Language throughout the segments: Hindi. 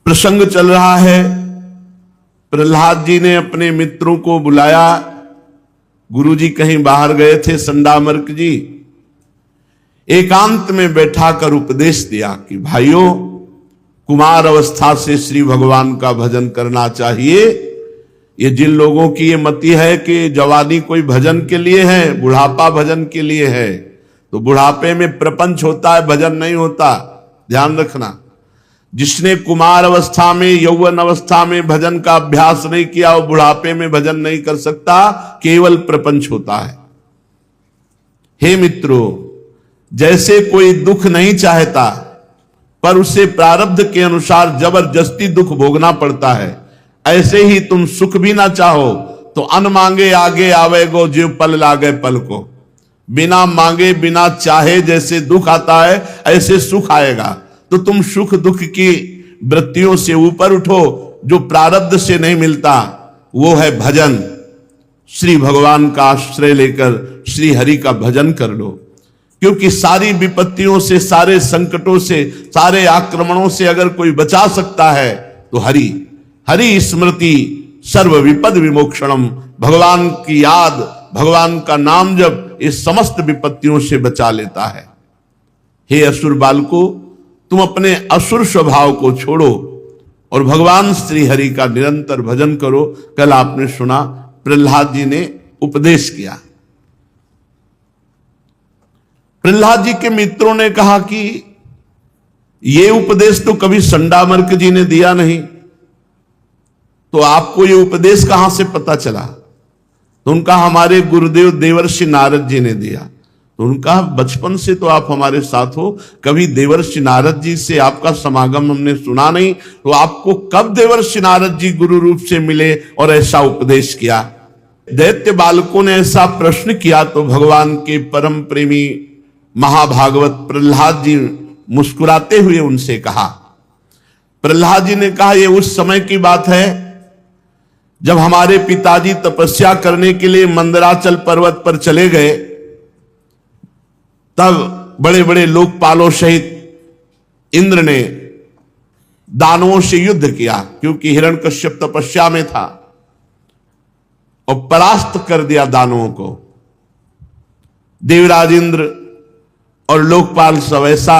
प्रसंग चल रहा है। प्रहलाद जी ने अपने मित्रों को बुलाया। गुरुजी कहीं बाहर गए थे, संडामर्क जी। एकांत में बैठाकर उपदेश दिया कि भाइयों, कुमार अवस्था से श्री भगवान का भजन करना चाहिए। ये जिन लोगों की ये मति है कि जवानी कोई भजन के लिए है, बुढ़ापा भजन के लिए है, तो बुढ़ापे में प्रपंच होता है, भजन नहीं होता। ध्यान रखना, जिसने कुमार अवस्था में, यौवन अवस्था में भजन का अभ्यास नहीं किया, वो बुढ़ापे में भजन नहीं कर सकता, केवल प्रपंच होता है। हे मित्रों, जैसे कोई दुख नहीं चाहता पर उसे प्रारब्ध के अनुसार जबरदस्ती दुख भोगना पड़ता है, ऐसे ही तुम सुख भी ना चाहो तो अन मांगे आगे आवेगो, जीव पल लागे पल को। बिना मांगे बिना चाहे जैसे दुख आता है, ऐसे सुख आएगा। तो तुम सुख दुख की वृत्तियों से ऊपर उठो। जो प्रारब्ध से नहीं मिलता वो है भजन। श्री भगवान का आश्रय लेकर श्री हरि का भजन कर लो, क्योंकि सारी विपत्तियों से, सारे संकटों से, सारे आक्रमणों से अगर कोई बचा सकता है तो हरि। हरि स्मृति सर्व विपद विमोक्षणम। भगवान की याद, भगवान का नाम जब इस समस्त विपत्तियों से बचा लेता है। हे असुर बालको, तुम अपने असुर स्वभाव को छोड़ो और भगवान श्री हरि का निरंतर भजन करो। कल आपने सुना प्रहलाद जी ने उपदेश किया। प्रहलाद जी के मित्रों ने कहा कि ये उपदेश तो कभी संडामर्क जी ने दिया नहीं, तो आपको ये उपदेश कहां से पता चला? तो उनका हमारे गुरुदेव देवर्षि नारद जी ने दिया। तो उनका बचपन से तो आप हमारे साथ हो, कभी देवर्षि नारद जी से आपका समागम हमने सुना नहीं, तो आपको कब देवर्षि नारद जी गुरु रूप से मिले और ऐसा उपदेश किया? दैत्य बालकों ने ऐसा प्रश्न किया तो भगवान के परम प्रेमी महाभागवत प्रहलाद जी मुस्कुराते हुए उनसे कहा। प्रहलाद जी ने कहा, यह उस समय की बात है जब हमारे पिताजी तपस्या करने के लिए मंदराचल पर्वत पर चले गए। तब बड़े बड़े लोकपालों सहित इंद्र ने दानवों से युद्ध किया, क्योंकि हिरण्यकश्यप तपस्या में था, और परास्त कर दिया दानवों को। देवराज इंद्र और लोकपाल सब ऐसा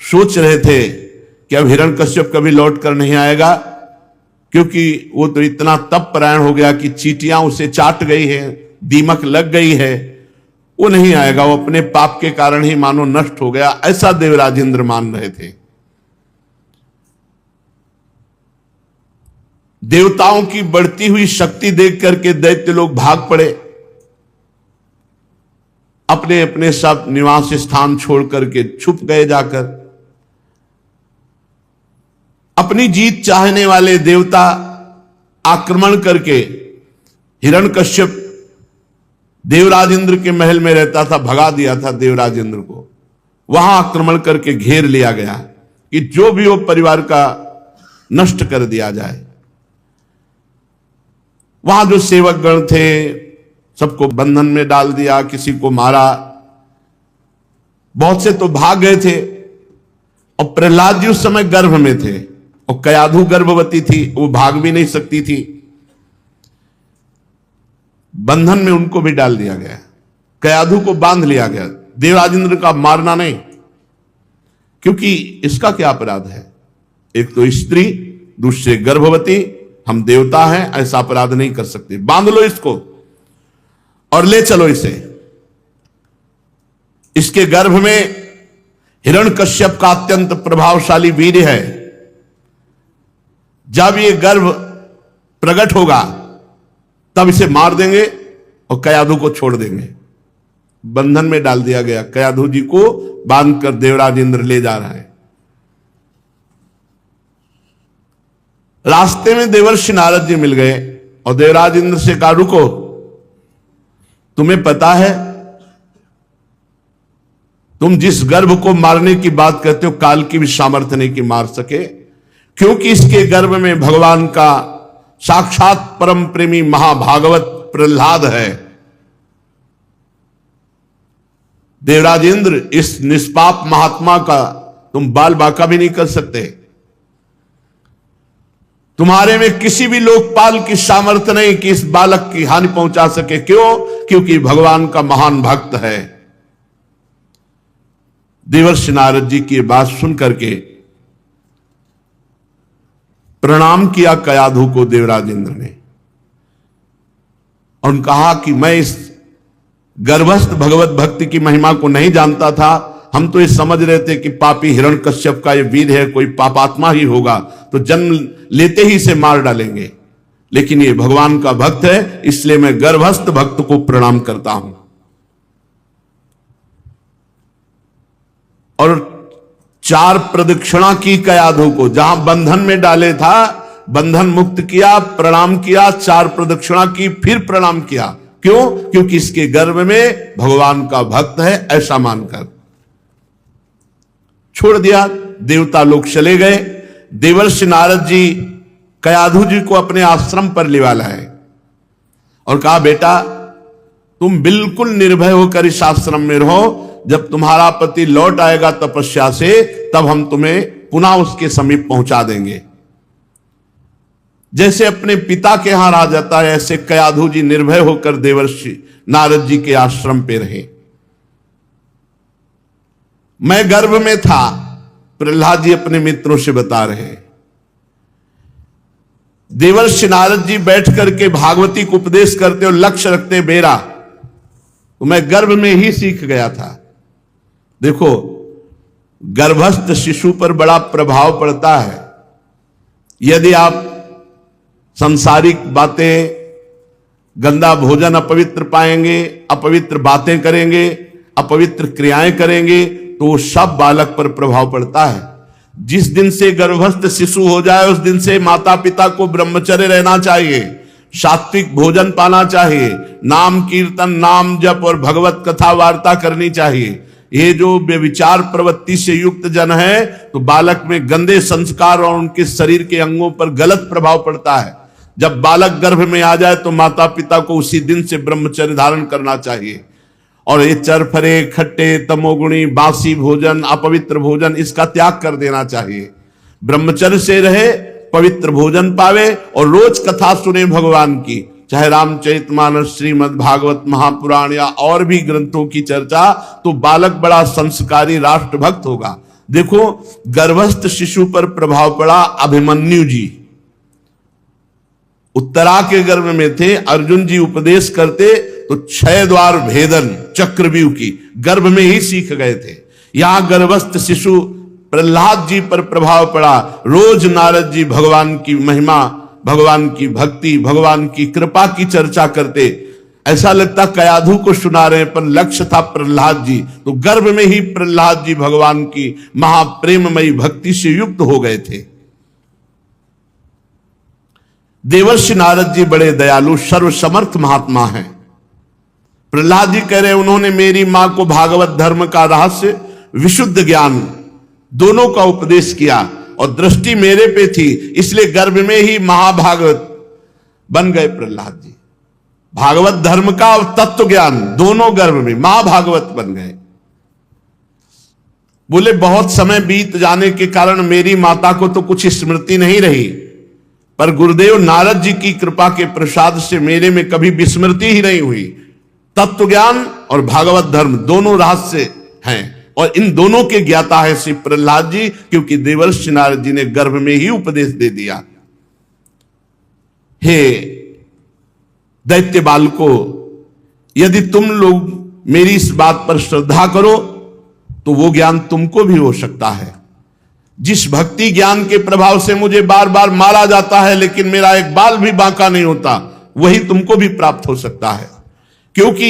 सोच रहे थे कि अब हिरण्यकश्यप कभी लौट कर नहीं आएगा, क्योंकि वो तो इतना तप परायण हो गया कि चींटियां उसे चाट गई है, दीमक लग गई है, वो नहीं आएगा, वो अपने पाप के कारण ही मानो नष्ट हो गया, ऐसा देवराज इंद्र मान रहे थे। देवताओं की बढ़ती हुई शक्ति देख करके दैत्य लोग भाग पड़े, अपने अपने सब निवास स्थान छोड़ करके छुप गए जाकर। अपनी जीत चाहने वाले देवता आक्रमण करके, हिरण्यकश्यप देवराज इंद्र के महल में रहता था, भगा दिया था देवराज इंद्र को। वहां आक्रमण करके घेर लिया गया कि जो भी हो परिवार का नष्ट कर दिया जाए। वहां जो सेवक गण थे सबको बंधन में डाल दिया, किसी को मारा, बहुत से तो भाग गए थे। और प्रहलाद जी उस समय गर्भ में थे और कयाधु गर्भवती थी, वो भाग भी नहीं सकती थी। बंधन में उनको भी डाल दिया गया, कयाधु को बांध लिया गया। देवराज इंद्र का मारना नहीं, क्योंकि इसका क्या अपराध है? एक तो स्त्री, दूसरे गर्भवती, हम देवता हैं, ऐसा अपराध नहीं कर सकते। बांध लो इसको और ले चलो इसे। इसके गर्भ में हिरण्यकश्यप का अत्यंत प्रभावशाली वीर्य है। जब ये गर्भ प्रकट होगा तब इसे मार देंगे और कयाधु को छोड़ देंगे। बंधन में डाल दिया गया, कयाधु जी को बांधकर देवराज इंद्र ले जा रहा है। रास्ते में देवर्षि नारद जी मिल गए और देवराज इंद्र से कहा, रुको, तुम्हें पता है तुम जिस गर्भ को मारने की बात करते हो, काल की भी सामर्थ्य नहीं कि मार सके, क्योंकि इसके गर्भ में भगवान का साक्षात परम प्रेमी महाभागवत प्रहलाद है। देवराज इंद्र, इस निष्पाप महात्मा का तुम बाल बाका भी नहीं कर सकते। तुम्हारे में किसी भी लोकपाल की सामर्थ्य नहीं कि इस बालक की हानि पहुंचा सके। क्यों? क्योंकि भगवान का महान भक्त है। देवर्षि नारद जी की बात सुन करके प्रणाम किया कयाधु को देवराज इंद्र ने, और कहा कि मैं इस गर्भस्थ भगवत भक्ति की महिमा को नहीं जानता था। हम तो ये समझ रहे थे कि पापी हिरण्यकश्यप का ये वीर है, कोई पापात्मा ही होगा, तो जन्म लेते ही इसे मार डालेंगे। लेकिन ये भगवान का भक्त है, इसलिए मैं गर्भस्थ भक्त को प्रणाम करता हूं। और 4 प्रदक्षिणा की कयाधु को, जहां बंधन में डाले था, बंधन मुक्त किया, प्रणाम किया, 4 प्रदक्षिणा की, फिर प्रणाम किया। क्यों? क्योंकि इसके गर्भ में भगवान का भक्त है, ऐसा मानकर छोड़ दिया। देवता लोग चले गए। देवर्षि नारद जी कयाधु जी को अपने आश्रम पर ले लाए और कहा, बेटा तुम बिल्कुल निर्भय होकर इस आश्रम में रहो। जब तुम्हारा पति लौट आएगा तपस्या से, तब हम तुम्हें पुनः उसके समीप पहुंचा देंगे। जैसे अपने पिता के यहां रहा जाता है, ऐसे कयाधु जी निर्भय होकर देवर्षि नारद जी के आश्रम पे रहे। मैं गर्भ में था, प्रहलाद जी अपने मित्रों से बता रहे हैं। देवर्षि नारद जी बैठ करके भागवती को उपदेश करते और लक्ष्य रखते बेरा, तो मैं गर्भ में ही सीख गया था। देखो, गर्भस्थ शिशु पर बड़ा प्रभाव पड़ता है। यदि आप सांसारिक बातें, गंदा भोजन अपवित्र पाएंगे, अपवित्र बातें करेंगे, अपवित्र क्रियाएं करेंगे, तो सब बालक पर प्रभाव पड़ता है। जिस दिन से गर्भस्थ शिशु हो जाए, उस दिन से माता पिता को ब्रह्मचर्य रहना चाहिए, सात्विक भोजन पाना चाहिए, नाम कीर्तन, नाम जप और भगवत कथा वार्ता करनी चाहिए। ये जो व्यभिचार प्रवृत्ति से युक्त जन है, तो बालक में गंदे संस्कार और उनके शरीर के अंगों पर गलत प्रभाव पड़ता है। जब बालक गर्भ में आ जाए तो माता पिता को उसी दिन से ब्रह्मचर्य धारण करना चाहिए। और ये चरफरे, खट्टे, तमोगुणी, बासी भोजन, अपवित्र भोजन, इसका त्याग कर देना चाहिए। ब्रह्मचर्य से रहे, पवित्र भोजन पावे और रोज कथा सुने भगवान की, चाहे रामचरितमानस, श्रीमद् भागवत, महापुराण या और भी ग्रंथों की चर्चा, तो बालक बड़ा संस्कारी राष्ट्रभक्त होगा। देखो, गर्भस्थ शिशु पर प्रभाव पड़ा अभिमन्यु जी। उत्तरा के गर्भ में थे, अर्जुन जी उपदेश करते तो 6 द्वार भेदन चक्रव्यूह की गर्भ में ही सीख गए थे। यहां गर्भस्थ शिशु प्रहलाद जी पर प्रभाव पड़ा। रोज नारद जी भगवान की महिमा, भगवान की भक्ति, भगवान की कृपा की चर्चा करते। ऐसा लगता कयाधु को सुना रहे, पर लक्ष्य था प्रहलाद जी। तो गर्भ में ही प्रहलाद जी भगवान की महाप्रेममयी भक्ति से युक्त हो गए थे। देवर्षि नारद जी बड़े दयालु, सर्वसमर्थ महात्मा हैं। प्रहलाद जी कह रहे, उन्होंने मेरी मां को भागवत धर्म का रहस्य, विशुद्ध ज्ञान दोनों का उपदेश किया, और दृष्टि मेरे पे थी, इसलिए गर्भ में ही महाभागवत बन गए प्रहलाद जी। भागवत धर्म का और तत्व ज्ञान दोनों गर्भ में महाभागवत बन गए। बोले, बहुत समय बीत जाने के कारण मेरी माता को तो कुछ स्मृति नहीं रही, पर गुरुदेव नारद जी की कृपा के प्रसाद से मेरे में कभी विस्मृति ही नहीं हुई। तत्व ज्ञान और भागवत धर्म दोनों रहस्य हैं, और इन दोनों के ज्ञाता है श्री प्रहलाद जी, क्योंकि देवर्षि नारद जी ने गर्भ में ही उपदेश दे दिया। हे दैत्य बालको, यदि तुम लोग मेरी इस बात पर श्रद्धा करो तो वो ज्ञान तुमको भी हो सकता है। जिस भक्ति ज्ञान के प्रभाव से मुझे बार बार मारा जाता है, लेकिन मेरा एक बाल भी बांका नहीं होता, वही तुमको भी प्राप्त हो सकता है। क्योंकि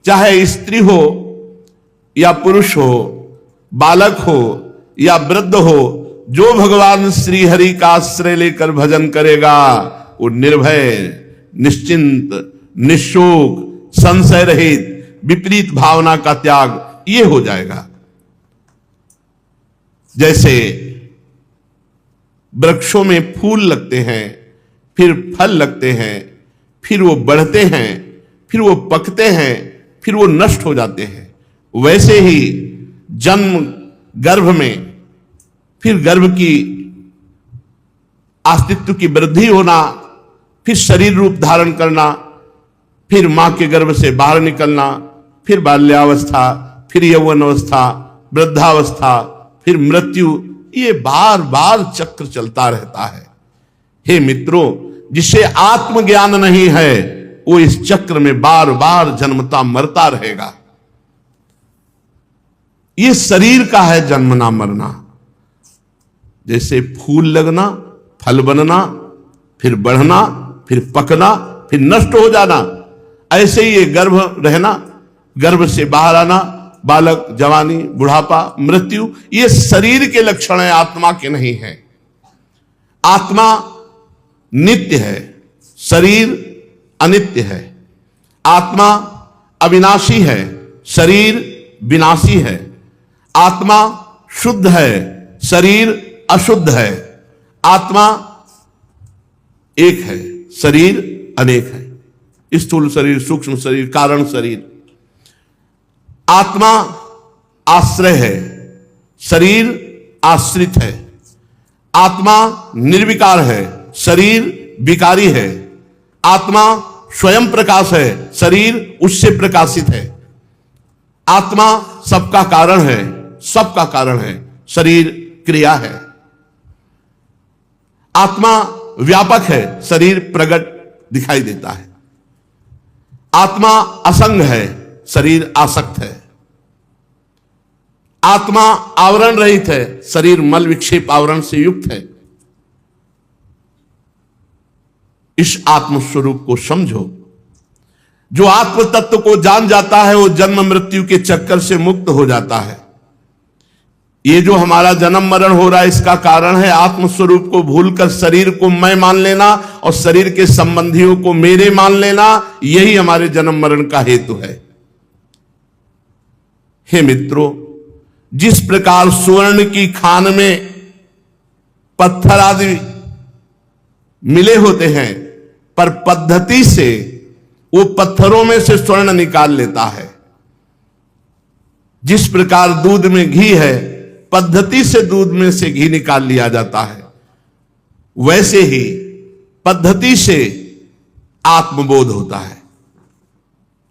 चाहे स्त्री हो या पुरुष हो, बालक हो या वृद्ध हो, जो भगवान श्री हरि का आश्रय लेकर भजन करेगा, वो निर्भय, निश्चिंत, निशोक, संशय रहित, विपरीत भावना का त्याग, ये हो जाएगा। जैसे वृक्षों में फूल लगते हैं, फिर फल लगते हैं, फिर वो बढ़ते हैं, फिर वो पकते हैं, फिर वो नष्ट हो जाते हैं, वैसे ही जन्म गर्भ में, फिर गर्भ की अस्तित्व की वृद्धि होना, फिर शरीर रूप धारण करना, फिर मां के गर्भ से बाहर निकलना, फिर बाल्यावस्था, फिर यौवन अवस्था, वृद्धावस्था, फिर मृत्यु, ये बार बार चक्र चलता रहता है। हे मित्रों, जिसे आत्मज्ञान नहीं है वो इस चक्र में बार बार जन्मता मरता रहेगा। ये शरीर का है जन्मना मरना। जैसे फूल लगना, फल बनना, फिर बढ़ना, फिर पकना, फिर नष्ट हो जाना, ऐसे ही ये गर्भ रहना, गर्भ से बाहर आना, बालक, जवानी, बुढ़ापा, मृत्यु, ये शरीर के लक्षण है, आत्मा के नहीं है। आत्मा नित्य है, शरीर अनित्य है। आत्मा अविनाशी है, शरीर विनाशी है। आत्मा शुद्ध है, शरीर अशुद्ध है। आत्मा एक है, शरीर अनेक है। स्थूल शरीर, सूक्ष्म शरीर, कारण शरीर। आत्मा आश्रय है, शरीर आश्रित है। आत्मा निर्विकार है, शरीर विकारी है। आत्मा स्वयं प्रकाश है, शरीर उससे प्रकाशित है। आत्मा सबका कारण है, सबका कारण है, शरीर क्रिया है। आत्मा व्यापक है, शरीर प्रकट दिखाई देता है। आत्मा असंग है, शरीर आसक्त है। आत्मा आवरण रहित है, शरीर मल विक्षेप आवरण से युक्त है। इस आत्म स्वरूप को समझो। जो आत्म तत्व को जान जाता है वो जन्म मृत्यु के चक्कर से मुक्त हो जाता है। ये जो हमारा जन्म मरण हो रहा है इसका कारण है आत्म स्वरूप को भूलकर शरीर को मैं मान लेना और शरीर के संबंधियों को मेरे मान लेना। यही हमारे जन्म मरण का हेतु है। हे मित्रों, जिस प्रकार स्वर्ण की खान में पत्थर आदि मिले होते हैं, पर पद्धति से वो पत्थरों में से स्वर्ण निकाल लेता है। जिस प्रकार दूध में घी है, पद्धति से दूध में से घी निकाल लिया जाता है, वैसे ही पद्धति से आत्मबोध होता है।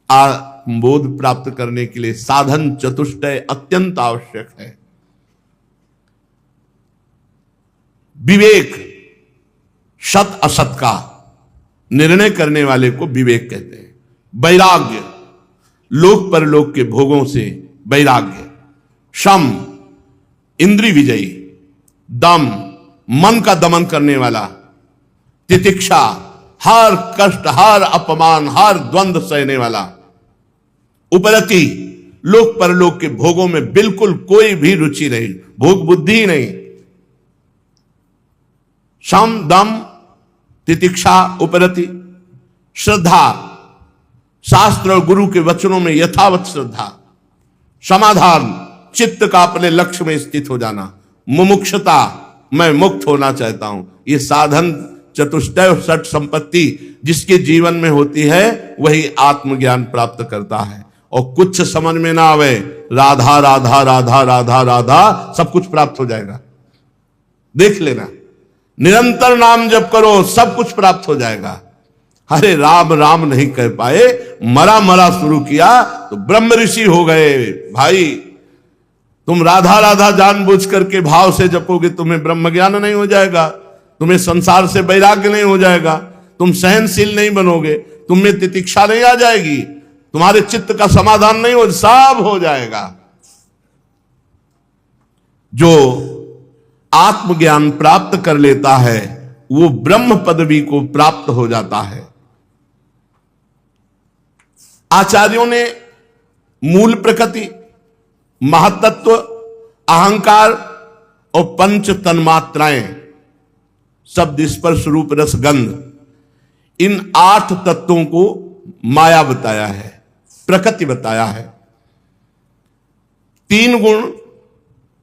आत्मबोध प्राप्त करने के लिए साधन चतुष्टय अत्यंत आवश्यक है। विवेक, सत असत का निर्णय करने वाले को विवेक कहते हैं। वैराग्य, लोक परलोक के भोगों से वैराग्य। शम, इंद्रिय विजयी। दम, मन का दमन करने वाला। तितिक्षा, हर कष्ट, हर अपमान, हर द्वंद्व सहने वाला। उपरति, लोक परलोक के भोगों में बिल्कुल कोई भी रुचि नहीं, भोग बुद्धि ही नहीं। शम, दम, तितिक्षा, उपरति। श्रद्धा, शास्त्र और गुरु के वचनों में यथावत श्रद्धा। समाधान, चित्त का अपने लक्ष्य में स्थित हो जाना। मुमुक्षता, मैं मुक्त होना चाहता हूं। ये साधन चतुष्टय और षट संपत्ति जिसके जीवन में होती है वही आत्मज्ञान प्राप्त करता है। और कुछ समझ में ना आवे, राधा राधा राधा राधा राधा सब कुछ प्राप्त हो जाएगा। देख लेना, निरंतर नाम जप करो, सब कुछ प्राप्त हो जाएगा। अरे राम राम नहीं कह पाए, मरा मरा शुरू किया तो ब्रह्म ऋषि हो गए। भाई, तुम राधा राधा जानबूझ करके भाव से जपोगे, तुम्हें ब्रह्म ज्ञान नहीं हो जाएगा, तुम्हें संसार से वैराग्य नहीं हो जाएगा, तुम सहनशील नहीं बनोगे, तुम में तितिक्षा नहीं आ जाएगी, तुम्हारे चित्त का समाधान नहीं हो, सब हो जाएगा। जो आत्मज्ञान प्राप्त कर लेता है वो ब्रह्म पदवी को प्राप्त हो जाता है। आचार्यों ने मूल प्रकृति, महतत्व, अहंकार और पंच तन्मात्राएं, शब्द, स्पर्श, रूप, रस, गंध, इन 8 तत्वों को माया बताया है, प्रकृति बताया है। 3 गुण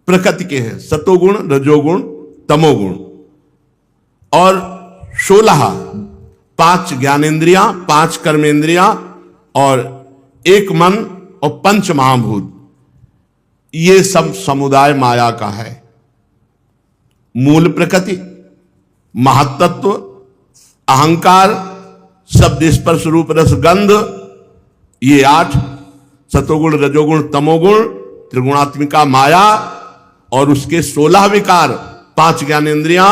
प्रकृति के हैं, सतोगुण, रजोगुण, तमोगुण। और 16, 5 ज्ञानेंद्रियां, 5 कर्मेंद्रियां और 1 मन और 5 महाभूत। ये सब समुदाय माया का है। मूल प्रकृति, महातत्व, अहंकार, शब्द स्पर्श रूप रस गंध, ये 8 सतोगुण रजोगुण तमोगुण, त्रिगुणात्मिका माया और उसके 16 विकार, 5 ज्ञानेन्द्रियां,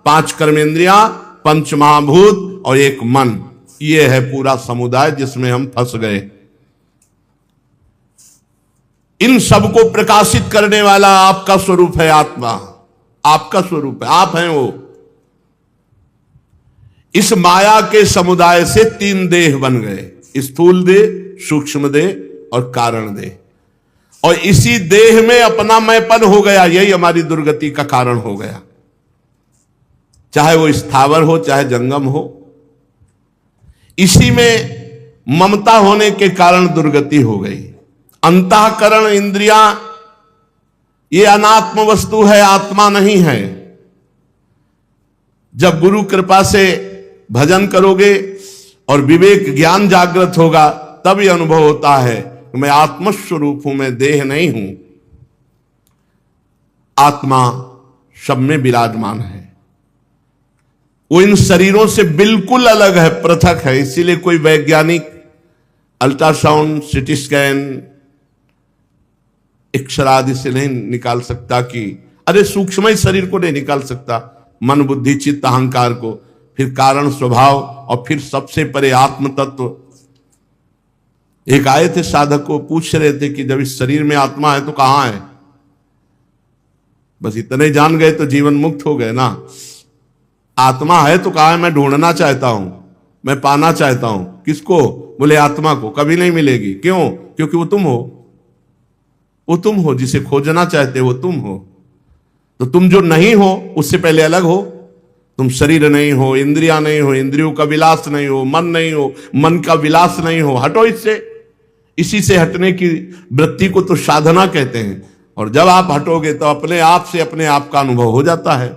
5 कर्मेंद्रियां, 5 महाभूत और 1 मन। ये है पूरा समुदाय जिसमें हम फंस गए। इन सबको प्रकाशित करने वाला आपका स्वरूप है आत्मा, आपका स्वरूप है, आप हैं वो। इस माया के समुदाय से 3 देह बन गए, स्थूल देह, सूक्ष्म देह और कारण देह, और इसी देह में अपना मैंपन हो गया। यही हमारी दुर्गति का कारण हो गया, चाहे वो स्थावर हो चाहे जंगम हो। इसी में ममता होने के कारण दुर्गति हो गई। अंतःकरण इंद्रियां ये अनात्म वस्तु है, आत्मा नहीं है। जब गुरु कृपा से भजन करोगे और विवेक ज्ञान जागृत होगा तब यह अनुभव होता है कि मैं आत्मस्वरूप हूं, मैं देह नहीं हूं। आत्मा सब में विराजमान है, वो इन शरीरों से बिल्कुल अलग है, पृथक है। इसीलिए कोई वैज्ञानिक अल्ट्रासाउंड, सिटी स्कैन, एक्सरे आदि से नहीं निकाल सकता कि अरे सूक्ष्म शरीर को नहीं निकाल सकता, मन बुद्धि चित्त अहंकार को, फिर कारण स्वभाव और फिर सबसे परे आत्म तत्व। एक आए थे साधक को, पूछ रहे थे कि जब इस शरीर में आत्मा है तो कहां है? बस इतने जान गए तो जीवन मुक्त हो गए ना। आत्मा है तो कहां है? मैं ढूंढना चाहता हूं, मैं पाना चाहता हूं। किसको? बोले आत्मा को। कभी नहीं मिलेगी। क्यों? क्योंकि वो तुम हो, वो तुम हो, जिसे खोजना चाहते हो तुम हो। तो तुम जो नहीं हो उससे पहले अलग हो। तुम शरीर नहीं हो, इंद्रियां नहीं हो, इंद्रियों का विलास नहीं हो, मन नहीं हो, मन का विलास नहीं हो। हटो इससे। इसी से हटने की वृत्ति को तो साधना कहते हैं। और जब आप हटोगे तो अपने आप से अपने आप का अनुभव हो जाता है।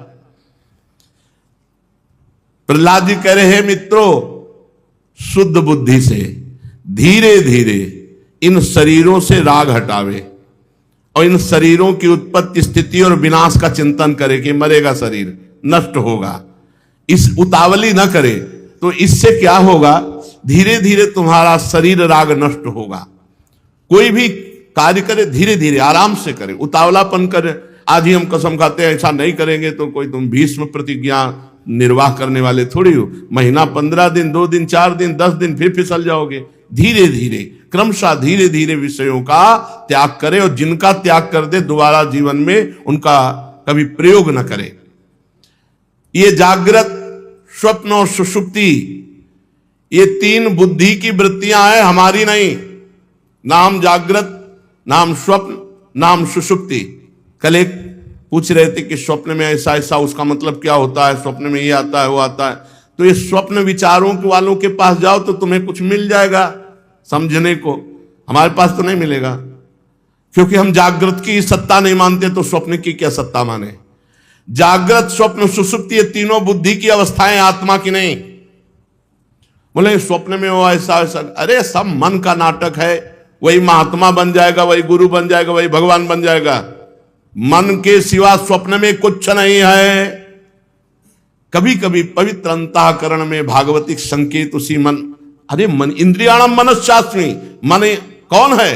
प्रहलाद जी कह रहे हैं, मित्रों शुद्ध बुद्धि से धीरे धीरे इन शरीरों से राग हटावे और इन शरीरों की उत्पत्ति स्थिति और विनाश का चिंतन करे कि मरेगा शरीर, नष्ट होगा। इस उतावली न करे तो इससे क्या होगा? धीरे धीरे तुम्हारा शरीर राग नष्ट होगा। कोई भी कार्य करे धीरे धीरे आराम से करे, उतावलापन करे। आज ही हम कसम खाते हैं ऐसा नहीं करेंगे तो कोई तुम भीष्म प्रतिज्ञा निर्वाह करने वाले थोड़ी हो। महीना 15 दिन, 2 दिन, 4 दिन, 10 दिन फिर फिसल जाओगे। धीरे धीरे क्रमशः धीरे धीरे विषयों का त्याग करे, और जिनका त्याग कर दे दोबारा जीवन में उनका कभी प्रयोग न करे। ये जागृत, स्वप्न और सुषुप्ति, ये 3 बुद्धि की वृत्तियां हैं, हमारी नहीं। नाम जागृत, नाम स्वप्न, नाम सुषुप्ति। कल एक पूछ रहे थे कि स्वप्न में ऐसा ऐसा, उसका मतलब क्या होता है? स्वप्न में ये आता है वो आता है। तो ये स्वप्न विचारों के वालों के पास जाओ तो तुम्हें कुछ मिल जाएगा समझने को। हमारे पास तो नहीं मिलेगा, क्योंकि हम जागृत की सत्ता नहीं मानते तो स्वप्न की क्या सत्ता माने। जागृत, स्वप्न, सुषुप्ति ये तीनों बुद्धि की अवस्थाएं, आत्मा की नहीं। बोले स्वप्न में वो ऐसा ऐसा, अरे सब मन का नाटक है। वही महात्मा बन जाएगा, वही गुरु बन जाएगा, वही भगवान बन जाएगा। मन के सिवा स्वप्न में कुछ नहीं है। कभी कभी पवित्र अंतःकरण में भागवतिक संकेत उसी मन, अरे मन इंद्रियाणम मनश्चास्मि, मन कौन है?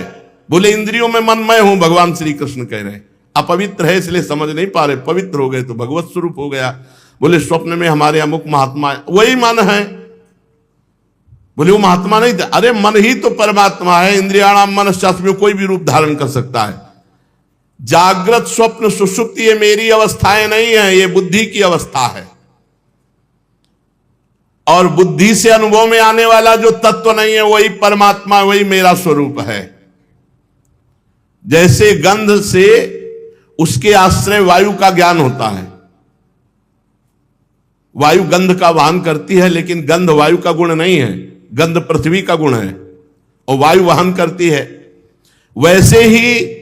बोले इंद्रियों में मन मैं हूं, भगवान श्री कृष्ण कह रहे। अपवित्र है इसलिए समझ नहीं पा रहे, पवित्र हो गए तो भगवत स्वरूप हो गया। बोले स्वप्न में हमारे अमुक महात्मा है, वही मन है। बोले वो महात्मा नहीं था, अरे मन ही तो परमात्मा है। इंद्रियाणाम मनश्चास्मि कोई भी रूप धारण कर सकता है। जागृत, स्वप्न, सुषुप्ति ये मेरी अवस्थाएं नहीं है, ये बुद्धि की अवस्था है। और बुद्धि से अनुभव में आने वाला जो तत्व नहीं है वही परमात्मा, वही मेरा स्वरूप है। जैसे गंध से उसके आश्रय वायु का ज्ञान होता है। वायु गंध का वहन करती है, लेकिन गंध वायु का गुण नहीं है, गंध पृथ्वी का गुण है और वायु वहन करती है। वैसे ही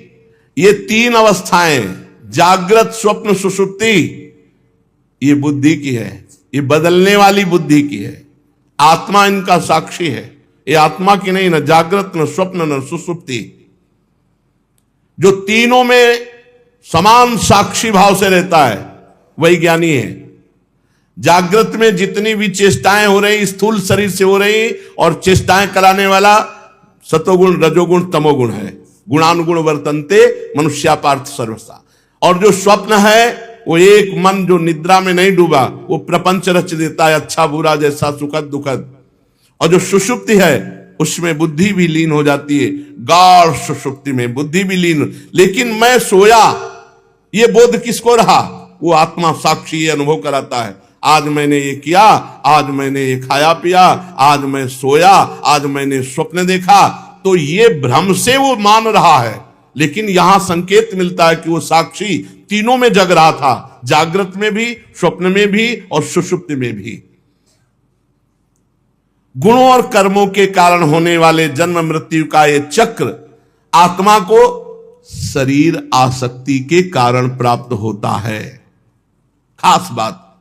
ये 3 अवस्थाएं, जागृत, स्वप्न, सुषुप्ति, ये बुद्धि की है, ये बदलने वाली बुद्धि की है। आत्मा इनका साक्षी है। ये आत्मा की नहीं, न जागृत, न स्वप्न, न सुषुप्ति। जो तीनों में समान साक्षी भाव से रहता है वही ज्ञानी है। जागृत में जितनी भी चेष्टाएं हो रही स्थूल शरीर से हो रही, और चेष्टाएं कराने वाला सतोगुण रजोगुण तमोगुण है। गुणानुगुण वर्तन्ते मनुष्या पार्थ सर्वसा। और जो स्वप्न है वो एक मन जो निद्रा में नहीं डूबा, वो प्रपंच रच देता है अच्छा बुरा जैसा सुखद दुखद। और जो सुषुप्ति है उसमें बुद्धि भी लीन हो जाती है, गाढ़ सुषुप्ति में बुद्धि भी लीन। लेकिन मैं सोया, ये बोध किसको रहा? वो आत्मा साक्षी ये अनुभव कराता है, आज मैंने ये किया, आज मैंने ये खाया पिया, आज मैं सोया, आज मैंने स्वप्न देखा। तो ये भ्रम से वो मान रहा है, लेकिन यहां संकेत मिलता है कि वो साक्षी तीनों में जग रहा था, जागृत में भी, स्वप्न में भी और सुषुप्ति में भी। गुणों और कर्मों के कारण होने वाले जन्म मृत्यु का ये चक्र आत्मा को शरीर आसक्ति के कारण प्राप्त होता है। खास बात,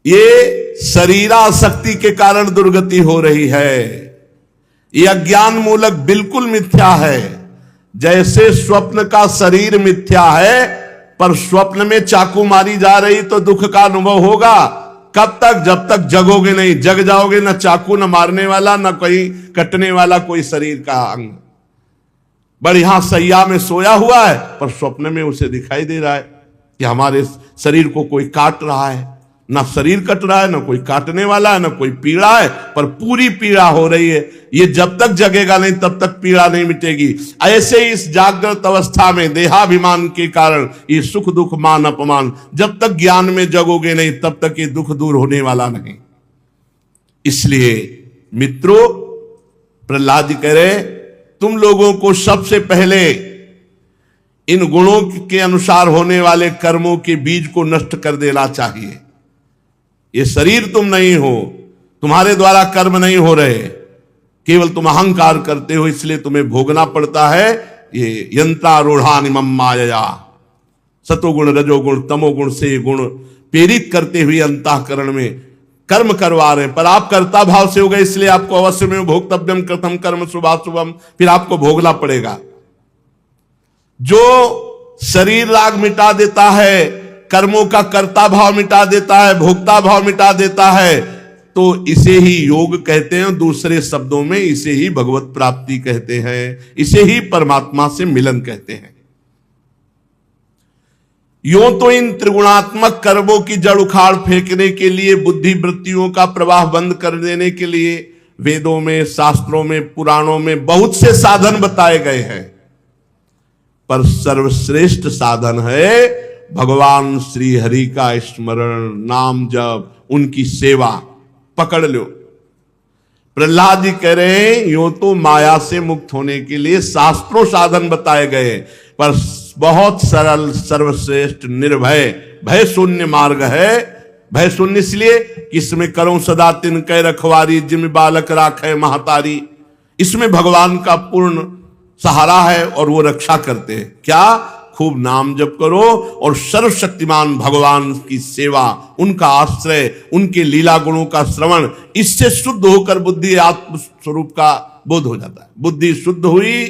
ये शरीरासक्ति के कारण दुर्गति हो रही है। ये अज्ञान मूलक बिल्कुल मिथ्या है। जैसे स्वप्न का शरीर मिथ्या है, पर स्वप्न में चाकू मारी जा रही तो दुख का अनुभव होगा। कब तक? जब तक जगोगे नहीं। जग जाओगे न चाकू न मारने वाला, न कोई कटने वाला कोई शरीर का अंग। बढ़िया सैया में सोया हुआ है, पर स्वप्न में उसे दिखाई दे रहा है कि हमारे शरीर को कोई काट रहा है। ना शरीर कट रहा है, ना कोई काटने वाला है, ना कोई पीड़ा है, पर पूरी पीड़ा हो रही है। ये जब तक जगेगा नहीं तब तक पीड़ा नहीं मिटेगी। ऐसे ही इस जागृत अवस्था में देहाभिमान के कारण ये सुख दुख मान अपमान, जब तक ज्ञान में जगोगे नहीं तब तक ये दुख दूर होने वाला नहीं। इसलिए मित्रों, प्रहलाद जी कह रहे, तुम लोगों को सबसे पहले इन गुणों के अनुसार होने वाले कर्मों के बीज को नष्ट कर देना चाहिए। ये शरीर तुम नहीं हो, तुम्हारे द्वारा कर्म नहीं हो रहे, केवल तुम अहंकार करते हो, इसलिए तुम्हें भोगना पड़ता है। ये यंत्रारूढ़ानि मम मायया, सतोगुण रजोगुण तमोगुण से गुण प्रेरित करते हुए अंतःकरण में कर्म करवा रहे हैं। पर आप कर्ता भाव से हो गए, इसलिए आपको अवश्य में भोक्तव्यम कृतम कर्म शुभाशुभम, फिर आपको भोगना पड़ेगा। जो शरीर राग मिटा देता है, कर्मों का कर्ता भाव मिटा देता है, भोक्ता भाव मिटा देता है, तो इसे ही योग कहते हैं। दूसरे शब्दों में इसे ही भगवत प्राप्ति कहते हैं, इसे ही परमात्मा से मिलन कहते हैं। यूं तो इन त्रिगुणात्मक कर्मों की जड़ उखाड़ फेंकने के लिए, बुद्धि वृत्तियों का प्रवाह बंद कर देने के लिए वेदों में, शास्त्रों में, पुराणों में बहुत से साधन बताए गए हैं। पर सर्वश्रेष्ठ साधन है भगवान श्री हरि का स्मरण, नाम जप, उनकी सेवा। पकड़ लो। प्रहलाद जी कह रहे हैं, यूं तो माया से मुक्त होने के लिए शास्त्रों साधन बताए गए, पर बहुत सरल, सर्वश्रेष्ठ, निर्भय, भय शून्य मार्ग है। भय शून्य इसलिए कि इसमें करो सदा तिनकै रखवारी, जिम बालक राखे महतारी। इसमें भगवान का पूर्ण सहारा है और वो रक्षा करते हैं। क्या? खूब नाम जप करो और सर्वशक्तिमान भगवान की सेवा, उनका आश्रय, उनके लीला गुणों का श्रवण। इससे शुद्ध होकर बुद्धि आत्म स्वरूप का बोध हो जाता है। बुद्धि शुद्ध हुई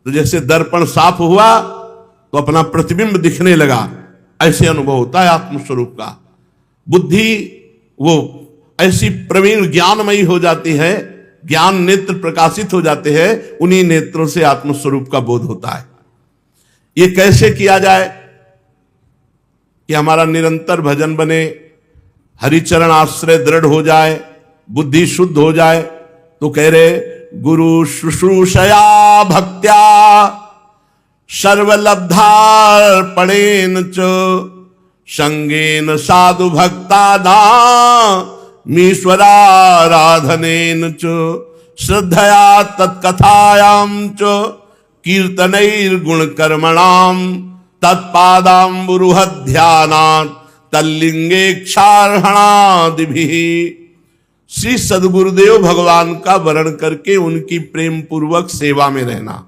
तो जैसे दर्पण साफ हुआ तो अपना प्रतिबिंब दिखने लगा, ऐसे अनुभव होता है आत्मस्वरूप का। बुद्धि वो ऐसी प्रवीण ज्ञानमयी हो जाती है, ज्ञान नेत्र प्रकाशित हो जाते हैं, उन्हीं नेत्रों से आत्मस्वरूप का बोध होता है। ये कैसे किया जाए कि हमारा निरंतर भजन बने, हरिचरण आश्रय दृढ़ हो जाए, बुद्धि शुद्ध हो जाए? तो कह रहे, गुरु शुश्रूषया भक्त्या सर्वलब्धार्पणेन च संगेन साधु भक्तानामीश्वराराधनेन च श्रद्धया तत्कथायां च कीर्तनैर्गुण कर्मणाम तत्पादाम्बुरुहध्यानात् तल्लिंगेक्षार्हणादिभिः। श्री सदगुरुदेव भगवान का वरण करके उनकी प्रेम पूर्वक सेवा में रहना,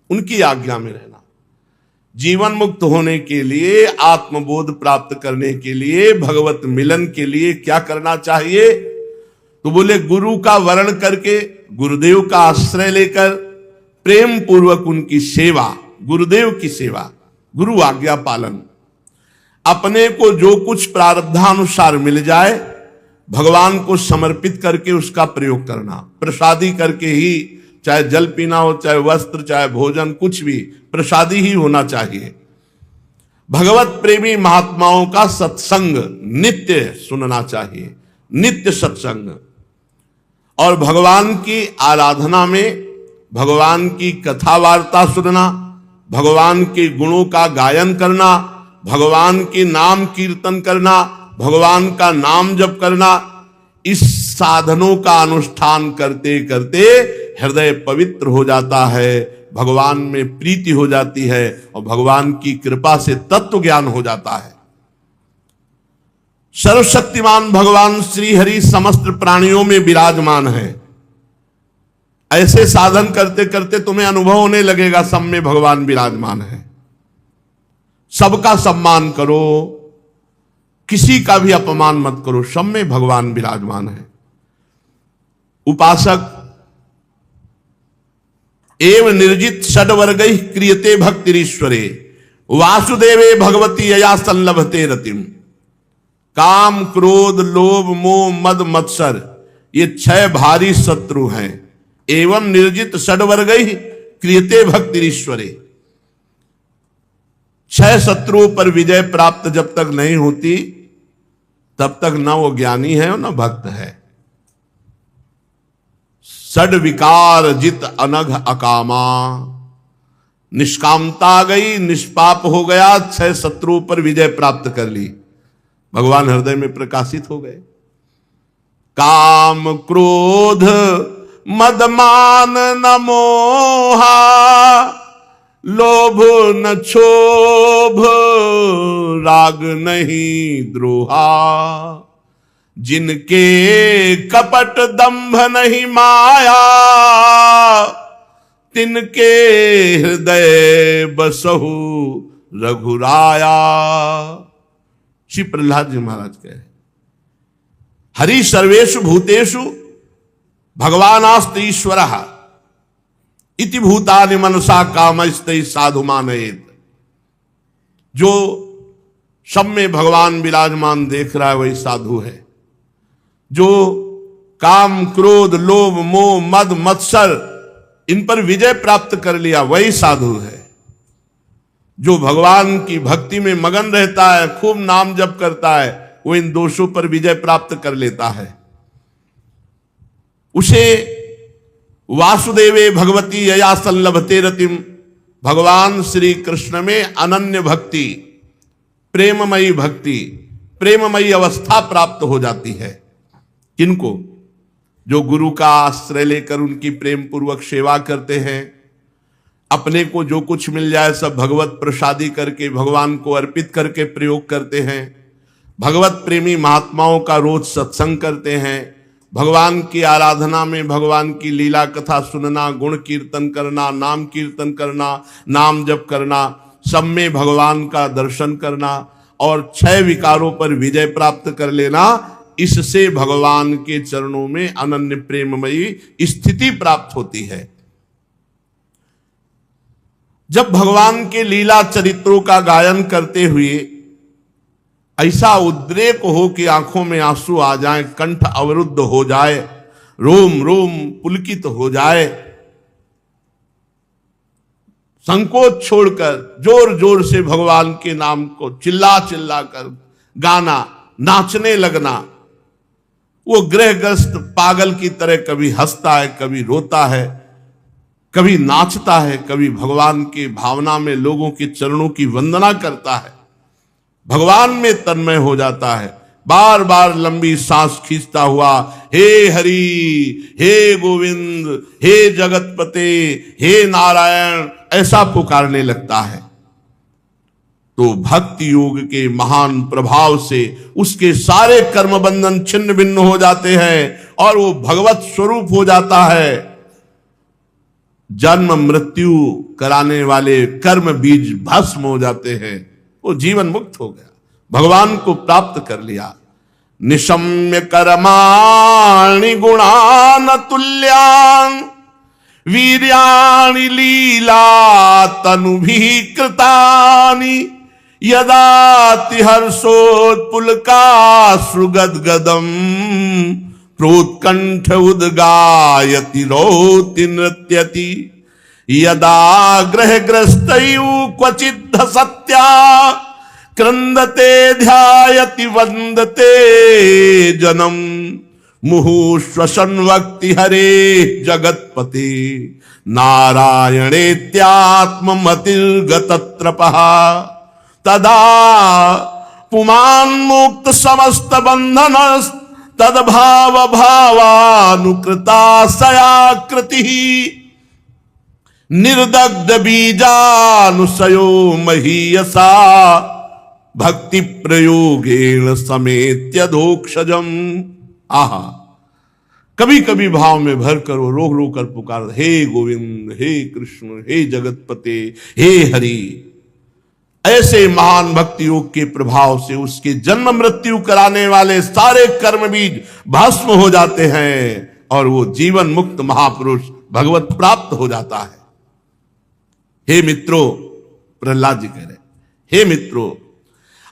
उनकी आज्ञा में रहना। जीवन मुक्त होने के लिए, आत्मबोध प्राप्त करने के लिए, भगवत मिलन के लिए क्या करना चाहिए? तो बोले, गुरु का वरण करके, गुरुदेव का आश्रय लेकर प्रेम पूर्वक उनकी सेवा, गुरुदेव की सेवा, गुरु आज्ञा पालन। अपने को जो कुछ प्रारब्धानुसार मिल जाए भगवान को समर्पित करके उसका प्रयोग करना, प्रसादी करके ही, चाहे जल पीना हो, चाहे वस्त्र, चाहे भोजन, कुछ भी प्रसादी ही होना चाहिए। भगवत प्रेमी महात्माओं का सत्संग नित्य सुनना चाहिए, नित्य सत्संग, और भगवान की आराधना में भगवान की कथा वार्ता सुनना, भगवान के गुणों का गायन करना, भगवान के नाम कीर्तन करना, भगवान का नाम जप करना, इस साधनों का अनुष्ठान करते करते हृदय पवित्र हो जाता है, भगवान में प्रीति हो जाती है और भगवान की कृपा से तत्व ज्ञान हो जाता है। सर्वशक्तिमान भगवान श्री हरि समस्त प्राणियों में विराजमान है। ऐसे साधन करते करते तुम्हें अनुभव होने लगेगा सब में भगवान विराजमान है। सबका सम्मान करो, किसी का भी अपमान मत करो, सब में भगवान विराजमान है। उपासक एवं निर्जित षड्वर्गैः क्रियते भक्तिरीश्वरे वासुदेवे भगवती यया संलभते रतिम। काम, क्रोध, लोभ, मोह, मद, मत्सर, ये 6 भारी शत्रु हैं। एवं निर्जित षड्वर्गैः क्रियते भक्तिरीश्वरे। 6 शत्रुओं पर विजय प्राप्त जब तक नहीं होती तब तक न वो ज्ञानी है और न भक्त है। षड विकार जित अनघ अकामा। निष्कामता आ गई, निष्पाप हो गया, 6 शत्रुओं पर विजय प्राप्त कर ली, भगवान हृदय में प्रकाशित हो गए। काम, क्रोध, मद, मान, न मोहा, लोभ न क्षोभ, राग नहीं द्रोहा। जिनके कपट दंभ नहीं माया, तिनके हृदय बसहु रघुराया। श्री प्रहलाद जी महाराज कहे, हरि सर्वेषु भूतेषु भगवानास्त ईश्वरः इति भूतानि मनसा कामस्तै साधु मानयेत। जो सब में भगवान विराजमान देख रहा है वही साधु है। जो काम, क्रोध, लोभ, मोह, मद, मत्सर, इन पर विजय प्राप्त कर लिया वही साधु है। जो भगवान की भक्ति में मगन रहता है, खूब नाम जप करता है, वो इन दोषों पर विजय प्राप्त कर लेता है। उसे वासुदेवे भगवती यया संलभते रतिम। भगवान श्री कृष्ण में अनन्य भक्ति, प्रेममयी भक्ति, प्रेममयी अवस्था प्राप्त हो जाती है। किनको? जो गुरु का आश्रय लेकर उनकी प्रेम पूर्वक सेवा करते हैं, अपने को जो कुछ मिल जाए सब भगवत प्रसादी करके भगवान को अर्पित करके प्रयोग करते हैं, भगवत प्रेमी महात्माओं का रोज सत्संग करते हैं, भगवान की आराधना में भगवान की लीला कथा सुनना, गुण कीर्तन करना, नाम कीर्तन करना, नाम जप करना, सब में भगवान का दर्शन करना और 6 विकारों पर विजय प्राप्त कर लेना, इससे भगवान के चरणों में अनन्य प्रेममयी स्थिति प्राप्त होती है। जब भगवान के लीला चरित्रों का गायन करते हुए ऐसा उद्रेक हो कि आंखों में आंसू आ जाए, कंठ अवरुद्ध हो जाए, रोम रोम पुलकित हो जाए, संकोच छोड़कर जोर जोर से भगवान के नाम को चिल्ला चिल्ला कर गाना, नाचने लगना, वो गृहग्रस्त पागल की तरह कभी हंसता है, कभी रोता है, कभी नाचता है, कभी भगवान की भावना में लोगों के चरणों की वंदना करता है, भगवान में तन्मय हो जाता है, बार बार लंबी सांस खींचता हुआ हे हरि, हे गोविंद, हे जगतपते, हे नारायण ऐसा पुकारने लगता है। तो भक्ति योग के महान प्रभाव से उसके सारे कर्म बंधन छिन्न भिन्न हो जाते हैं और वो भगवत स्वरूप हो जाता है। जन्म मृत्यु कराने वाले कर्म बीज भस्म हो जाते हैं, वो जीवन मुक्त हो गया, भगवान को प्राप्त कर लिया। निशम्य कर्माणि गुणान तुल्यान वीर्याणि लीला तनुभि कृतानि यदाति हर्षोत्पुलकाश्रुगद्गदम् प्रोत्कंठ उद्गायति रोति नृत्यति यदा ग्रहग्रस्तयु क्वचिद् सत्या क्रंदते ध्यायति वंदते जनम मुहुश्वसन वक्ति हरे जगत्पते नारायणेत्यात्ममतिर्गतत्रपः तदा पुमान्मुक्त समस्त बंधन तद्भाव भावानुकृताशयाकृति निर्दग्ध बीजानुसयो महीयसा भक्ति प्रयोगेण समेत्यधोक्षजम। आहा, कभी कभी भाव में भर कर वो रोक रोक कर पुकार, हे गोविंद, हे कृष्ण, हे जगतपते, हे हरि। ऐसे महान भक्ति योग के प्रभाव से उसके जन्म मृत्यु कराने वाले सारे कर्म बीज भस्म हो जाते हैं और वो जीवन मुक्त महापुरुष भगवत प्राप्त हो जाता है। हे मित्रों, प्रहलाद जी कह रहे, हे मित्रों,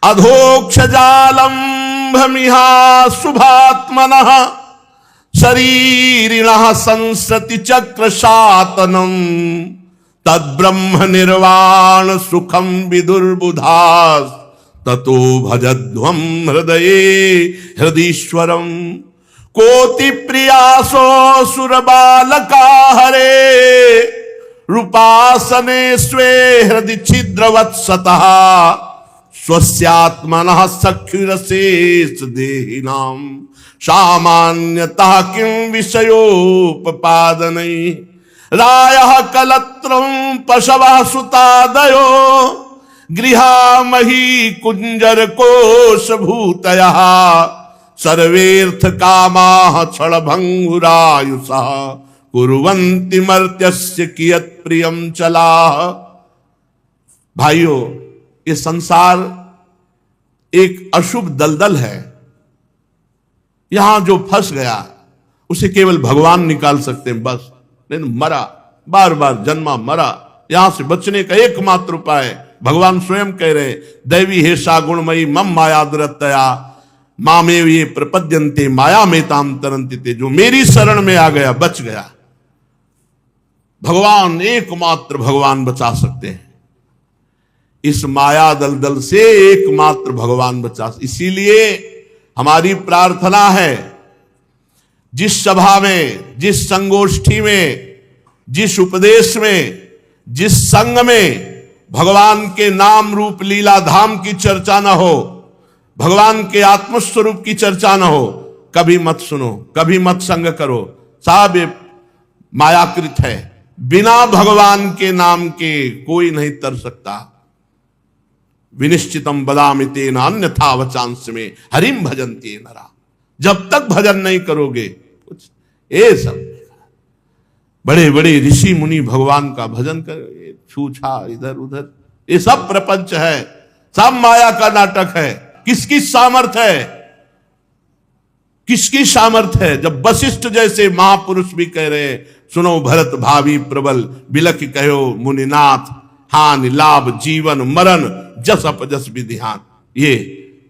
अधोक्ष जालम भमिहा शुभात्मनः शरीरिणः संसति चक्र शातनम तद्ब्रह्म निर्वाण सुखम विदुर्बुधास ततो भजध्वम हृदये हृदीश्वरम कोटि प्रियासो सुरबालका हरे रूपासने स्वे हृदि छिद्रवत्सतः स्वस्यात्मनः सख्युरशेष देहिनाम सामान्यतः किं विषयोपपादनै रायः कलत्रं पशवः सुतादयो गृहामही कुंजर कोश भूतयः सर्वेर्थ कामाः क्षणभंगुरायुषः कुर्वन्ति मर्त्यस्य कियत् प्रियं चलाः। भाइयों, ये संसार एक अशुभ दलदल है। यहां जो फंस गया उसे केवल भगवान निकाल सकते हैं, बस। नहीं मरा, बार बार जन्मा मरा। यहां से बचने का एकमात्र उपाय भगवान स्वयं कह रहे, दैवी हेषा गुणमयी मम माया दुरतया मामेव ये प्रपद्यन्ते माया में ताम तरन्ति ते। जो मेरी शरण में आ गया बच गया। भगवान, एकमात्र भगवान बचा सकते हैं। इस माया दलदल से एकमात्र भगवान बचा। इसीलिए हमारी प्रार्थना है, जिस सभा में, जिस संगोष्ठी में, जिस उपदेश में, जिस संघ में भगवान के नाम रूप लीला धाम की चर्चा न हो, भगवान के आत्मस्वरूप की चर्चा न हो, कभी मत सुनो, कभी मत संग करो। साहब ये मायाकृत है। बिना भगवान के नाम के कोई नहीं तर सकता। विनिश्चितम बदामि तेन अन्यथा वचांस में हरिम भजन्ति नरा। जब तक भजन नहीं करोगे कुछ, ये सब बड़े बड़े ऋषि मुनि भगवान का भजन कर, छूछा इधर उधर, ये सब प्रपंच है, सब माया का नाटक है। किसकी सामर्थ है, किसकी सामर्थ है? जब वशिष्ठ जैसे महापुरुष भी कह रहे हैं, सुनो भरत भावी प्रबल बिलख कहो मुनिनाथ हानि लाभ जीवन मरण जस अपजस विधिहान। ये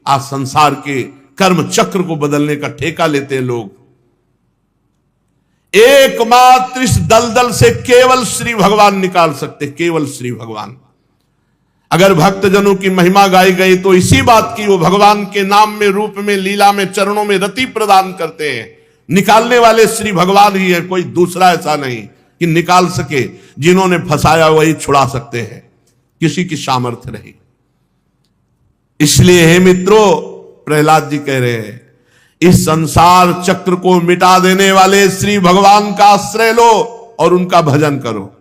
आज संसार के कर्म चक्र को बदलने का ठेका लेते हैं लोग। एकमात्र इस दलदल से केवल श्री भगवान निकाल सकते, केवल श्री भगवान। अगर भक्तजनों की महिमा गाई गई तो इसी बात की, वो भगवान के नाम में, रूप में, लीला में, चरणों में रति प्रदान करते हैं। निकालने वाले श्री भगवान ही है, कोई दूसरा ऐसा नहीं कि निकाल सके। जिन्होंने फंसाया वही छुड़ा सकते हैं, किसी की सामर्थ्य नहीं। इसलिए हे मित्रों, प्रहलाद जी कह रहे हैं, इस संसार चक्र को मिटा देने वाले श्री भगवान का आश्रय लो और उनका भजन करो।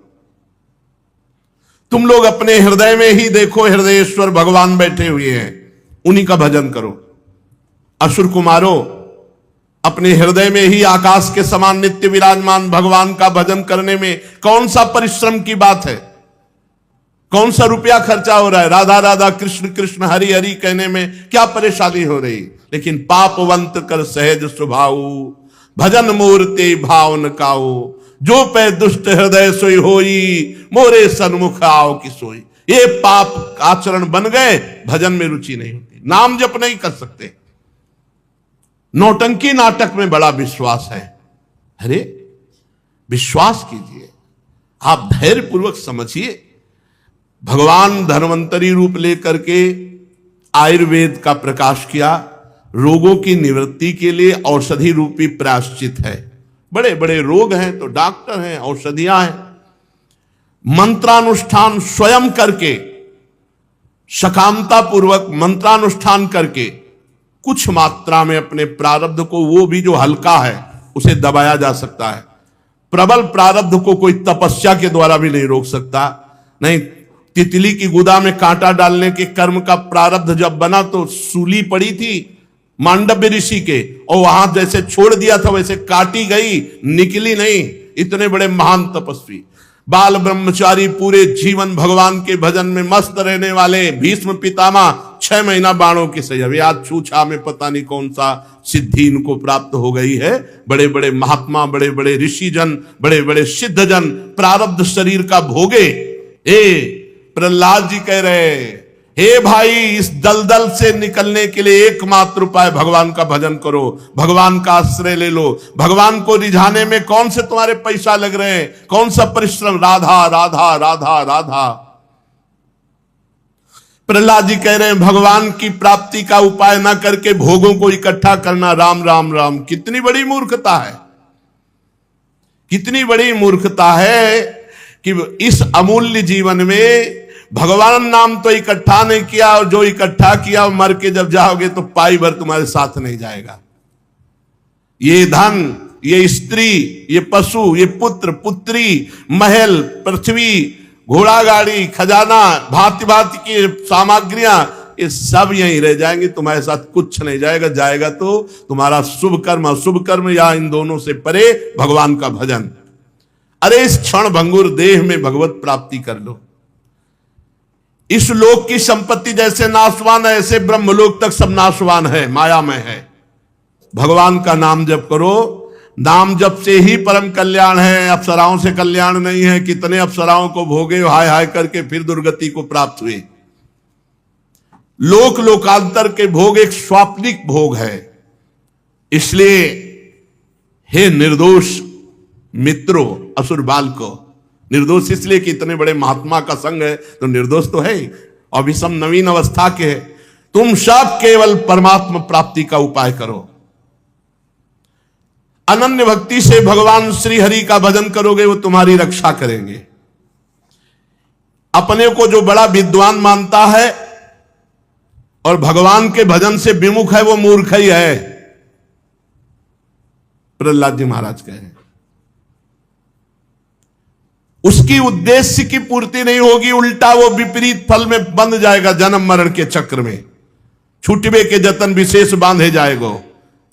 तुम लोग अपने हृदय में ही देखो, हृदयेश्वर भगवान बैठे हुए हैं, उन्हीं का भजन करो। असुर कुमारों, अपने हृदय में ही आकाश के समान नित्य विराजमान भगवान का भजन करने में कौन सा परिश्रम की बात है? कौन सा रुपया खर्चा हो रहा है? राधा राधा कृष्ण कृष्ण हरि हरि कहने में क्या परेशानी हो रही? लेकिन पापवंत कर सहज स्वभाव भजन मूर्ति भावन काओ जो पै दुष्ट हृदय सोई होई मोरे सन्मुख आओ की सोई। ये पाप आचरण बन गए, भजन में रुचि नहीं होती, नाम जप नहीं कर सकते। नौटंकी नाटक में बड़ा विश्वास है। अरे विश्वास कीजिए, आप धैर्यपूर्वक समझिए। भगवान धन्वंतरी रूप लेकर के आयुर्वेद का प्रकाश किया, रोगों की निवृत्ति के लिए औषधि रूपी प्रायश्चित है। बड़े बड़े रोग हैं तो डॉक्टर हैं, औषधियां हैं। मंत्रानुष्ठान स्वयं करके, सकामता पूर्वक मंत्रानुष्ठान करके कुछ मात्रा में अपने प्रारब्ध को, वो भी जो हल्का है, उसे दबाया जा सकता है। प्रबल प्रारब्ध को कोई तपस्या के द्वारा भी नहीं रोक सकता। नहीं, तितली की गुदा में कांटा डालने के कर्म का प्रारब्ध जब बना तो सूली पड़ी थी मांडव्य ऋषि के, और वहां जैसे छोड़ दिया था वैसे काटी गई, निकली नहीं। इतने बड़े महान तपस्वी, बाल ब्रह्मचारी, पूरे जीवन भगवान के भजन में मस्त रहने वाले भीष्म पितामह 6 महीना बाणों की सही। अभी आज छूछा में पता नहीं कौन सा सिद्धि इनको प्राप्त हो गई है। बड़े बड़े महात्मा, बड़े बड़े ऋषिजन, बड़े बड़े सिद्धजन प्रारब्ध शरीर का भोगे। प्रहलाद जी कह रहे, हे भाई, इस दलदल से निकलने के लिए एकमात्र उपाय भगवान का भजन करो, भगवान का आश्रय ले लो। भगवान को रिझाने में कौन से तुम्हारे पैसा लग रहे हैं, कौन सा परिश्रम? राधा राधा राधा राधा। प्रहलाद जी कह रहे हैं, भगवान की प्राप्ति का उपाय ना करके भोगों को इकट्ठा करना, राम राम राम। कितनी बड़ी मूर्खता है, कितनी बड़ी मूर्खता है कि इस अमूल्य जीवन में भगवान नाम तो इकट्ठा नहीं किया, और जो इकट्ठा किया मर के जब जाओगे तो पाई भर तुम्हारे साथ नहीं जाएगा। ये धन, ये स्त्री, ये पशु, ये पुत्र पुत्री, महल, पृथ्वी, घोड़ा गाड़ी, खजाना, भांति भांति की सामग्रियां, ये सब यहीं रह जाएंगे, तुम्हारे साथ कुछ नहीं जाएगा। जाएगा तो तुम्हारा शुभ कर्म, अशुभ कर्म, या इन दोनों से परे भगवान का भजन। अरे इस क्षण भंगुर देह में भगवत प्राप्ति कर लो। इस लोक की संपत्ति जैसे नाशवान है, ऐसे ब्रह्मलोक तक सब नाशवान है, माया में है। भगवान का नाम जप करो, नाम जप से ही परम कल्याण है, अप्सराओं से कल्याण नहीं है। कितने अप्सराओं को भोगे, हाय हाय करके फिर दुर्गति को प्राप्त हुए। लोक लोकांतर के भोग एक स्वाप्निक भोग है। इसलिए हे निर्दोष मित्रों, असुर बाल को, निर्दोष इसलिए कि इतने बड़े महात्मा का संग है तो निर्दोष तो है, और भी सब नवीन अवस्था के है। तुम सब केवल परमात्मा प्राप्ति का उपाय करो। अनन्य भक्ति से भगवान श्री हरि का भजन करोगे, वो तुम्हारी रक्षा करेंगे। अपने को जो बड़ा विद्वान मानता है और भगवान के भजन से विमुख है, वो मूर्ख ही है। प्रहलाद जी महाराज कहे, उसकी उद्देश्य की पूर्ति नहीं होगी, उल्टा वो विपरीत फल में बंध जाएगा। जन्म मरण के चक्र में छूटबे के जतन विशेष बांधे जाएगो।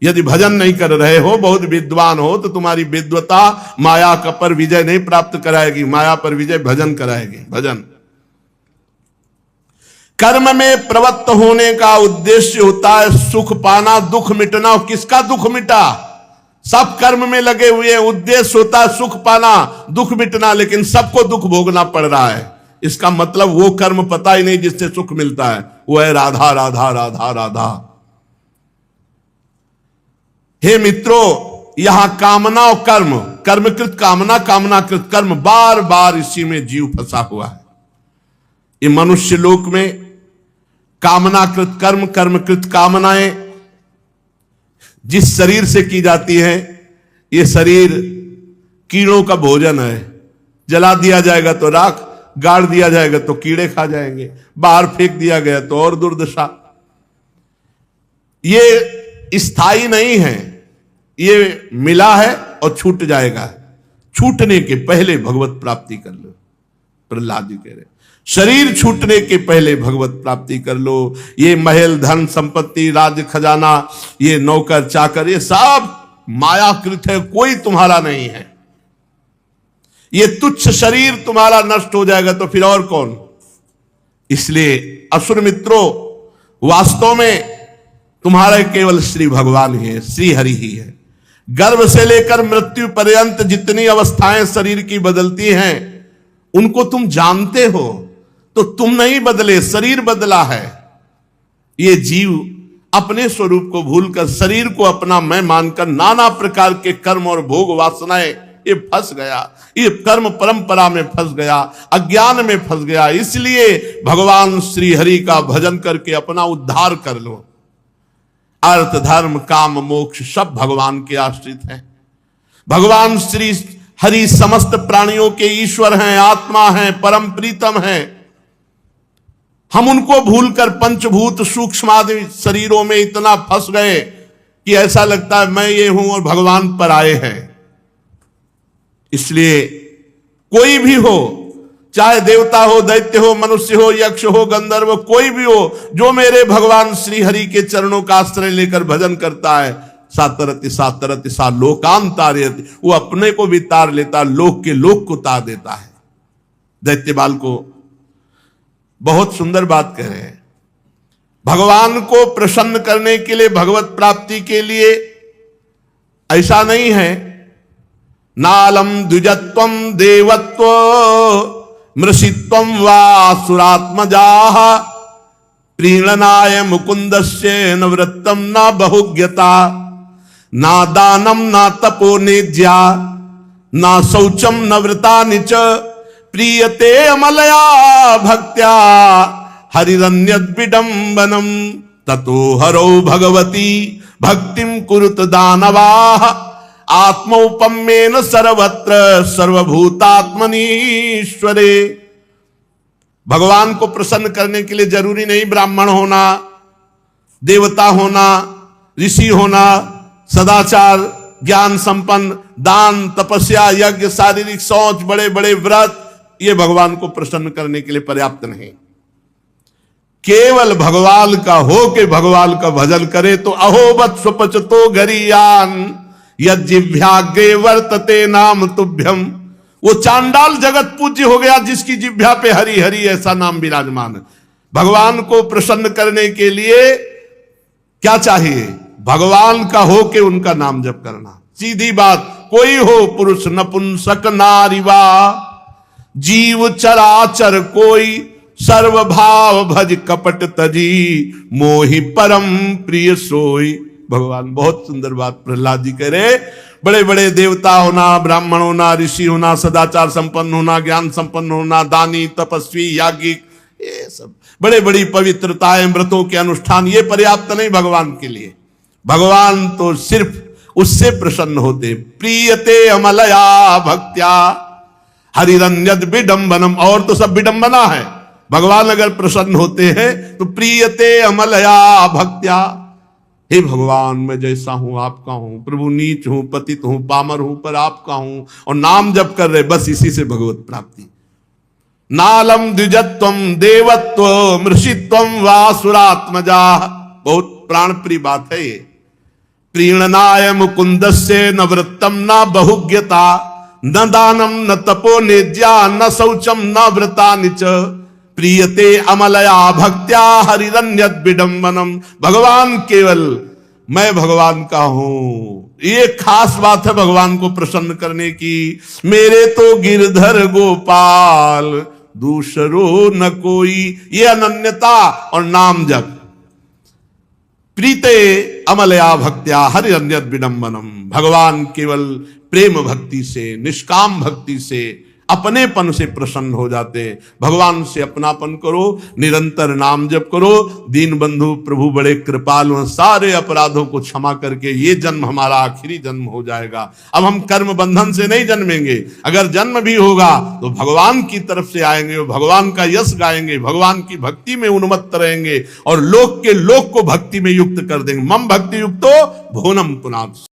यदि भजन नहीं कर रहे हो, बहुत विद्वान हो, तो तुम्हारी विद्वता माया का पर विजय नहीं प्राप्त कराएगी, माया पर विजय भजन कराएगी। भजन कर्म में प्रवृत्त होने का उद्देश्य होता है सुख पाना, दुख मिटना। किसका दुख मिटा? सब कर्म में लगे हुए, उद्देश्य होता है सुख पाना, दुख मिटना, लेकिन सबको दुख भोगना पड़ रहा है। इसका मतलब वो कर्म पता ही नहीं जिससे सुख मिलता है, वो है राधा राधा राधा राधा। हे मित्रों, यहां कामना और कर्म, कर्मकृत कामना, कामनाकृत कर्म, बार बार इसी में जीव फंसा हुआ है। ये मनुष्य लोक में कामनाकृत कर्म, कर्मकृत कामनाएं जिस शरीर से की जाती है, ये शरीर कीड़ों का भोजन है। जला दिया जाएगा तो राख, गाड़ दिया जाएगा तो कीड़े खा जाएंगे, बाहर फेंक दिया गया तो और दुर्दशा। ये स्थायी नहीं है, ये मिला है और छूट जाएगा। छूटने के पहले भगवत प्राप्ति कर लो। प्रहलाद जी कह रहे, शरीर छूटने के पहले भगवत प्राप्ति कर लो। ये महल, धन, संपत्ति, राज्य, खजाना, ये नौकर चाकर, ये सब मायाकृत है, कोई तुम्हारा नहीं है। ये तुच्छ शरीर तुम्हारा नष्ट हो जाएगा तो फिर और कौन? इसलिए असुर मित्रों, वास्तव में तुम्हारे केवल श्री भगवान ही है, श्री हरि ही है। गर्भ से लेकर मृत्यु पर्यंत जितनी अवस्थाएं शरीर की बदलती हैं, उनको तुम जानते हो। तो तुम नहीं बदले, शरीर बदला है। ये जीव अपने स्वरूप को भूलकर शरीर को अपना मैं मानकर नाना प्रकार के कर्म और भोग वासनाएं ये फंस गया, ये कर्म परंपरा में फंस गया, अज्ञान में फंस गया। इसलिए भगवान श्री हरि का भजन करके अपना उद्धार कर लो। अर्थ धर्म काम मोक्ष सब भगवान के आश्रित हैं। भगवान श्री हरि समस्त प्राणियों के ईश्वर हैं, आत्मा हैं, परम प्रीतम हैं। हम उनको भूलकर पंचभूत सूक्ष्मादि शरीरों में इतना फंस गए कि ऐसा लगता है मैं ये हूं और भगवान पर आए हैं। इसलिए कोई भी हो, चाहे देवता हो, दैत्य हो, मनुष्य हो, यक्ष हो, गंधर्व, कोई भी हो, जो मेरे भगवान श्री हरि के चरणों का आश्रय लेकर भजन करता है, सातरति सातरति सा लोकान तारयति, वो अपने को भी तार लेता, लोक के लोक को तार देता है। दैत्य बाल को बहुत सुंदर बात कह रहे हैं। भगवान को प्रसन्न करने के लिए, भगवत प्राप्ति के लिए ऐसा नहीं है नालम द्विजत्वम देवत्व मृषित्वम वा सुरात्मजाः प्रीणनाय मुकुंदस्य न वृत्तम न बहुज्ञता ना दानम ना तपो नेज्या ना शौचम न व्रतानि च प्रीयते अमलया भक्त्या हरिरन्यद् विडम्बनम ततो हरौ भगवती भक्तिम कुरुत दानवाः आत्मौपम्येन सर्वत्र सर्वभूतात्मनीश्वरे। भगवान को प्रसन्न करने के लिए जरूरी नहीं ब्राह्मण होना, देवता होना, ऋषि होना, सदाचार, ज्ञान संपन्न, दान, तपस्या, यज्ञ, शारीरिक शौच, बड़े बड़े व्रत, ये भगवान को प्रसन्न करने के लिए पर्याप्त नहीं। केवल भगवान का हो के भगवान का भजन करे तो अहोबत स्वपचतो गरीयान यज्जिभ्याग्रे वर्तते नाम तुभ्यम। वो चांडाल जगत पूज्य हो गया जिसकी जिभ्या पे हरि हरि ऐसा नाम विराजमान है। भगवान को प्रसन्न करने के लिए क्या चाहिए? भगवान का हो के उनका नाम जप करना। सीधी बात, कोई हो पुरुष नपुंसक नारीवा जीव चराचर कोई सर्वभाव भज कपट तजी मोहि परम प्रिय सोई। भगवान बहुत सुंदर बात प्रहलाद जी कह रहे। बड़े बड़े देवता होना, ब्राह्मण होना, ऋषि होना, सदाचार संपन्न होना, ज्ञान संपन्न होना, दानी, तपस्वी, याज्ञिक, ये सब बड़े बड़ी पवित्रताएं, व्रतों के अनुष्ठान, ये पर्याप्त नहीं भगवान के लिए। भगवान तो सिर्फ उससे प्रसन्न होते प्रीयते अमलया भक्त्या हरिरन्यद् विडम्बनम। और तो सब विडंबना है। भगवान अगर प्रसन्न होते हैं तो प्रीयते अमलया भक्त्या। हे भगवान, मैं जैसा हूं आपका हूं, प्रभु नीच हूं, पतित हूं, पामर हूं, पर आपका हूं, और नाम जप कर रहे, बस इसी से भगवत प्राप्ति। नालम द्विजत्वम देवत्व मृषित्वम वासुरात्मजा। बहुत प्राण प्रिय बात है ये। प्रीणनाय मुकुंदस्य न वृत्तम न बहुज्ञता न दानम न तपो नेज्या न शौचम न व्रतानि च प्रीयते अमलया भक्त्या हरिरन्यद् विडम्बनम। भगवान केवल मैं भगवान का हूं, ये खास बात है भगवान को प्रसन्न करने की। मेरे तो गिरधर गोपाल दूसरो न कोई, ये अनन्यता और नाम जप। प्रीते अमलया भक्त्या हरिरन्यद् विडम्बनम। भगवान केवल प्रेम भक्ति से, निष्काम भक्ति से, अपनेपन से प्रसन्न हो जाते हैं। भगवान से अपनापन करो, निरंतर नाम जप करो। दीन बंधु प्रभु बड़े कृपालु हैं, सारे अपराधों को क्षमा करके ये जन्म हमारा आखिरी जन्म हो जाएगा। अब हम कर्म बंधन से नहीं जन्मेंगे। अगर जन्म भी होगा तो भगवान की तरफ से आएंगे, भगवान का यश गाएंगे, भगवान की भक्ति में उन्मत्त रहेंगे और लोक के लोक को भक्ति में युक्त कर देंगे। मम भक्ति युक्तो भुवनम पुनात्।